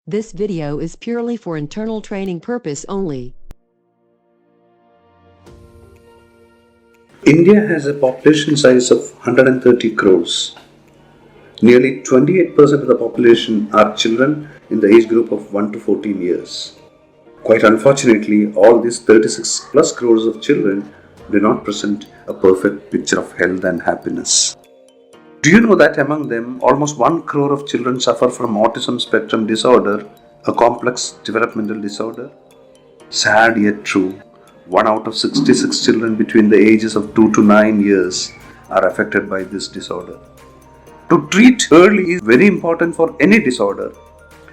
This video is purely for internal training purpose only. India has a population size of 130 crores. Nearly 28% of the population are children in the age group of 1 to 14 years. Quite unfortunately, all these 36 plus crores of children do not present a perfect picture of health and happiness. Do you know that among them, almost 1 crore of children suffer from autism spectrum disorder, a complex developmental disorder? Sad yet true, 1 out of 66 children between the ages of 2 to 9 years are affected by this disorder. To treat early is very important for any disorder,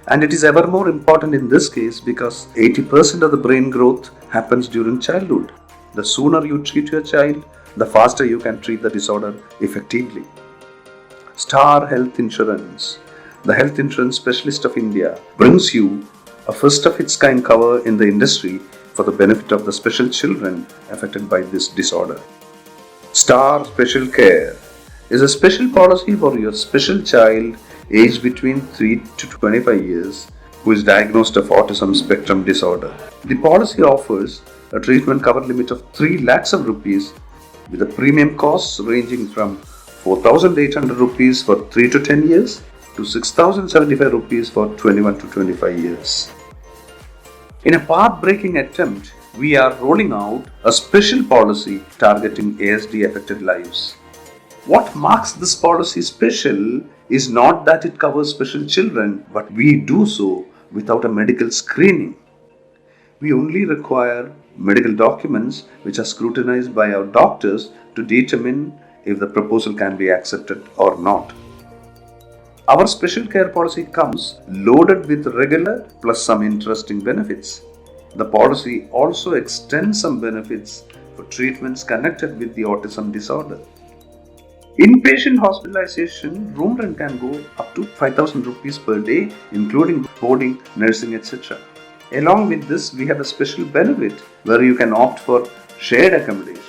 and it is ever more important in this case because 80% of the brain growth happens during childhood. The sooner you treat your child, the faster you can treat the disorder effectively. Star Health Insurance, the health insurance specialist of India, brings you a first of its kind cover in the industry for the benefit of the special children affected by this disorder. Star Special Care is a special policy for your special child aged between 3 to 25 years who is diagnosed of autism spectrum disorder. The policy offers a treatment cover limit of 3 lakhs of rupees with a premium costs ranging from 4,800 rupees for 3 to 10 years to 6,075 rupees for 21 to 25 years. In a path-breaking attempt, we are rolling out a special policy targeting ASD affected lives. What makes this policy special is not that it covers special children, but we do so without a medical screening. We only require medical documents which are scrutinized by our doctors to determine if the proposal can be accepted or not. Our special care policy comes loaded with regular plus some interesting benefits. The policy also extends some benefits for treatments connected with the autism disorder. Inpatient hospitalization room rent can go up to 5,000 rupees per day, including boarding, nursing, etc. Along with this, we have a special benefit where you can opt for shared accommodation.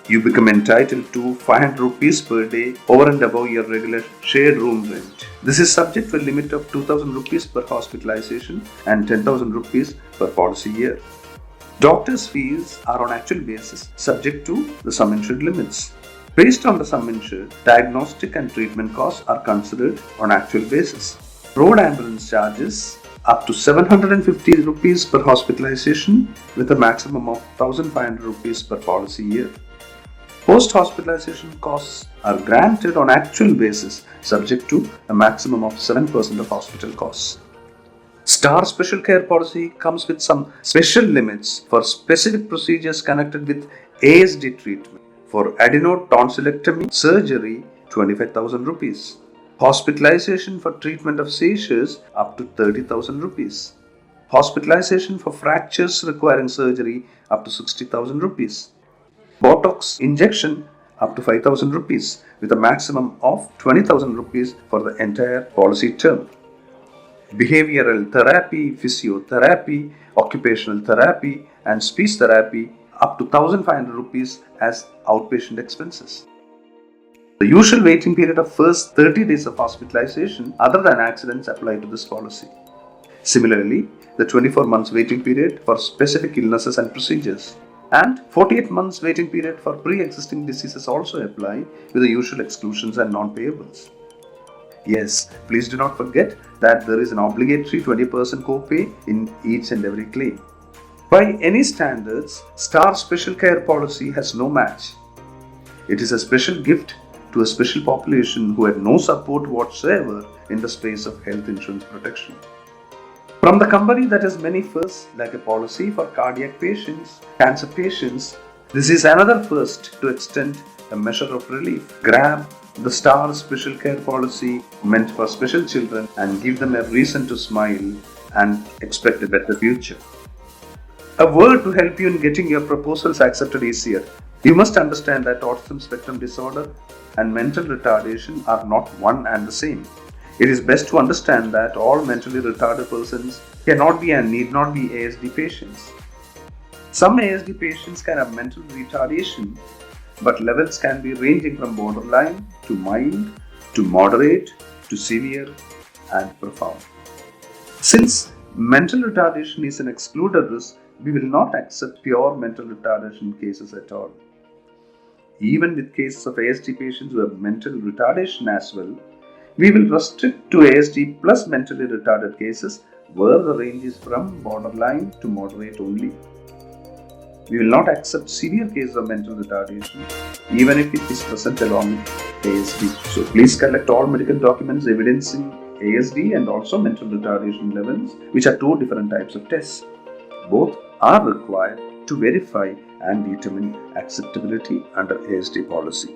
You become entitled to 500 rupees per day over and above your regular shared room rent. This is subject to a limit of 2,000 rupees per hospitalization and 10,000 rupees per policy year. Doctors' fees are on actual basis subject to the sum insured limits. Based on the sum insured, diagnostic and treatment costs are considered on actual basis. Road ambulance charges up to 750 rupees per hospitalization with a maximum of 1,500 rupees per policy year. Post-hospitalization costs are granted on actual basis subject to a maximum of 7% of hospital costs. Star Special Care Policy comes with some special limits for specific procedures connected with ASD treatment. For adenotonsillectomy surgery, 25,000 rupees. Hospitalization for treatment of seizures up to 30,000 rupees. Hospitalization for fractures requiring surgery up to 60,000 rupees. Botox injection up to 5,000 rupees with a maximum of 20,000 rupees for the entire policy term. Behavioral therapy, physiotherapy, occupational therapy and speech therapy up to 1,500 rupees as outpatient expenses. The usual waiting period of first 30 days of hospitalization other than accidents apply to this policy. Similarly, the 24 months waiting period for specific illnesses and procedures and 48 months waiting period for pre-existing diseases also apply with the usual exclusions and non-payables. Yes, please do not forget that there is an obligatory 20% co-pay in each and every claim. By any standards, Star Special Care Policy has no match. It is a special gift to a special population who had no support whatsoever in the space of health insurance protection. From the company that has many firsts, like a policy for cardiac patients, cancer patients, this is another first to extend a measure of relief. Grab the Star Special Care Policy meant for special children and give them a reason to smile and expect a better future. A word to help you in getting your proposals accepted easier. You must understand that autism spectrum disorder and mental retardation are not one and the same. It is best to understand that all mentally retarded persons cannot be and need not be ASD patients. Some ASD patients can have mental retardation, but levels can be ranging from borderline to mild to moderate to severe and profound. Since mental retardation is an excluded risk, we will not accept pure mental retardation cases at all. Even with cases of ASD patients who have mental retardation as well, we will restrict to ASD plus mentally retarded cases where the range is from borderline to moderate only. We will not accept severe cases of mental retardation even if it is present along with ASD. So please collect all medical documents evidencing ASD and also mental retardation levels, which are two different types of tests. Both are required to verify and determine acceptability under ASD policy.